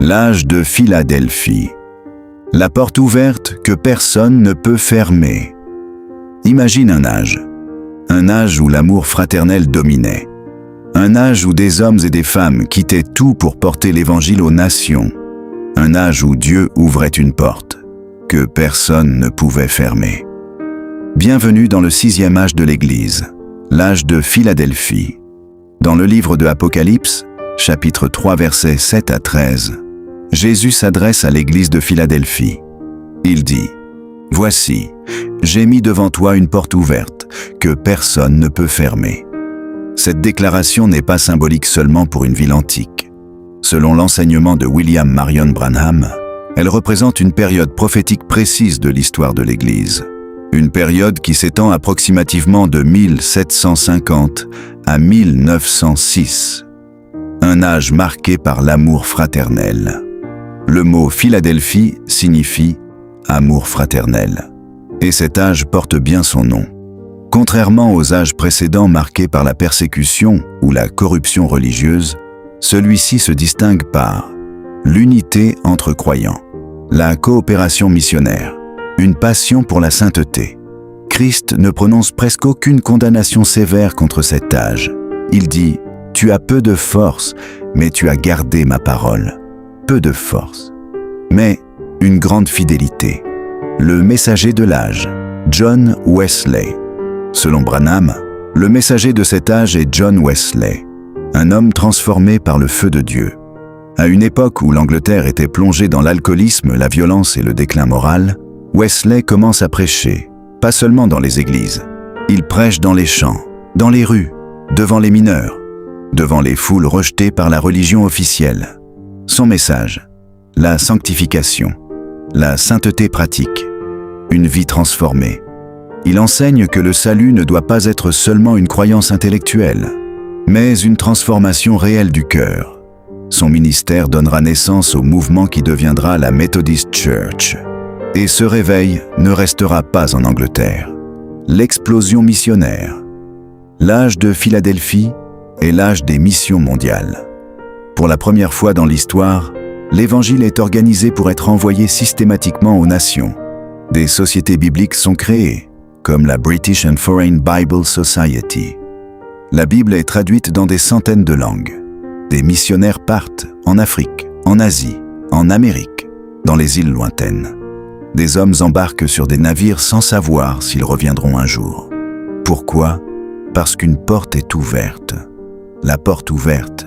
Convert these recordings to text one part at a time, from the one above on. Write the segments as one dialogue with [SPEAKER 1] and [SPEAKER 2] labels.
[SPEAKER 1] L'âge de Philadelphie. La porte ouverte que personne ne peut fermer. Imagine un âge où l'amour fraternel dominait, un âge où des hommes et des femmes quittaient tout pour porter l'Évangile aux nations, un âge où Dieu ouvrait une porte que personne ne pouvait fermer. Bienvenue dans le 6e âge de l'Église, l'âge de Philadelphie. Dans le livre de Apocalypse, chapitre 3, versets 7 à 13, Jésus s'adresse à l'Église de Philadelphie. Il dit « Voici, j'ai mis devant toi une porte ouverte que personne ne peut fermer. » Cette déclaration n'est pas symbolique seulement pour une ville antique. Selon l'enseignement de William Marion Branham, elle représente une période prophétique précise de l'histoire de l'Église. Une période qui s'étend approximativement de 1750 à 1906. Un âge marqué par l'amour fraternel. Le mot Philadelphie signifie « amour fraternel ». Et cet âge porte bien son nom. Contrairement aux âges précédents marqués par la persécution ou la corruption religieuse, celui-ci se distingue par l'unité entre croyants, la coopération missionnaire, une passion pour la sainteté. Christ ne prononce presque aucune condamnation sévère contre cet âge. Il dit « Tu as peu de force, mais tu as gardé ma parole. » Peu de force, mais une grande fidélité. Le messager de l'âge, John Wesley. Selon Branham, le messager de cet âge est John Wesley, un homme transformé par le feu de Dieu. À une époque où l'Angleterre était plongée dans l'alcoolisme, la violence et le déclin moral, Wesley commence à prêcher, pas seulement dans les églises. Il prêche dans les champs, dans les rues, devant les mineurs, devant les foules rejetées par la religion officielle. Son message, la sanctification, la sainteté pratique, une vie transformée. Il enseigne que le salut ne doit pas être seulement une croyance intellectuelle, mais une transformation réelle du cœur. Son ministère donnera naissance au mouvement qui deviendra la Methodist Church. Et ce réveil ne restera pas en Angleterre. L'explosion missionnaire. L'âge de Philadelphie est l'âge des missions mondiales. Pour la première fois dans l'histoire, l'Évangile est organisé pour être envoyé systématiquement aux nations. Des sociétés bibliques sont créées, comme la British and Foreign Bible Society. La Bible est traduite dans des centaines de langues. Des missionnaires partent en Afrique, en Asie, en Amérique, dans les îles lointaines. Des hommes embarquent sur des navires sans savoir s'ils reviendront un jour. Pourquoi ? Parce qu'une porte est ouverte. La porte ouverte.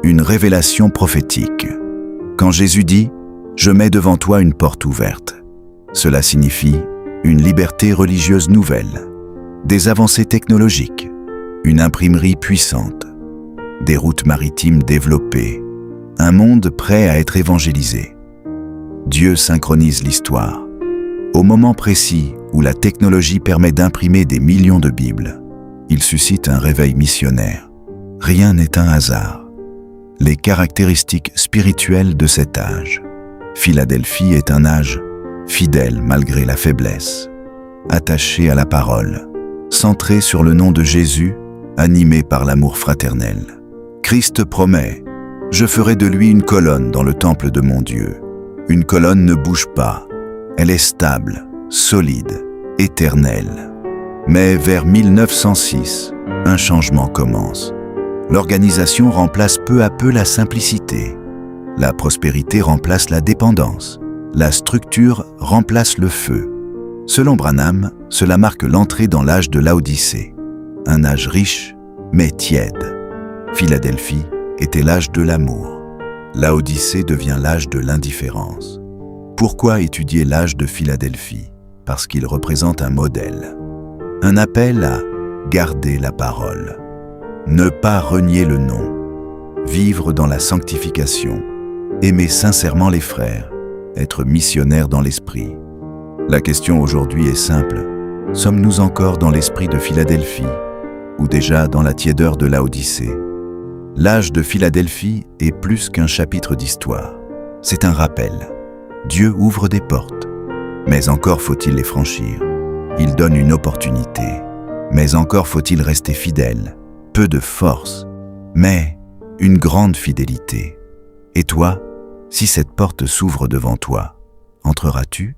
[SPEAKER 1] Une révélation prophétique. Quand Jésus dit « Je mets devant toi une porte ouverte », cela signifie une liberté religieuse nouvelle, des avancées technologiques, une imprimerie puissante, des routes maritimes développées, un monde prêt à être évangélisé. Dieu synchronise l'histoire. Au moment précis où la technologie permet d'imprimer des millions de Bibles, il suscite un réveil missionnaire. Rien n'est un hasard. Les caractéristiques spirituelles de cet âge. Philadelphie est un âge fidèle malgré la faiblesse, attaché à la parole, centré sur le nom de Jésus, animé par l'amour fraternel. Christ promet « Je ferai de lui une colonne dans le temple de mon Dieu. » Une colonne ne bouge pas, elle est stable, solide, éternelle. Mais vers 1906, un changement commence. L'organisation remplace peu à peu la simplicité. La prospérité remplace la dépendance. La structure remplace le feu. Selon Branham, cela marque l'entrée dans l'âge de Laodicée. Un âge riche, mais tiède. Philadelphie était l'âge de l'amour. Laodicée devient l'âge de l'indifférence. Pourquoi étudier l'âge de Philadelphie ? Parce qu'il représente un modèle. Un appel à garder la parole. Ne pas renier le nom, vivre dans la sanctification, aimer sincèrement les frères, être missionnaire dans l'esprit. La question aujourd'hui est simple. Sommes-nous encore dans l'esprit de Philadelphie ou déjà dans la tiédeur de Laodicée ? L'âge de Philadelphie est plus qu'un chapitre d'histoire. C'est un rappel. Dieu ouvre des portes, mais encore faut-il les franchir. Il donne une opportunité, mais encore faut-il rester fidèle. Peu de force, mais une grande fidélité. Et toi, Si cette porte s'ouvre devant toi, entreras-tu ?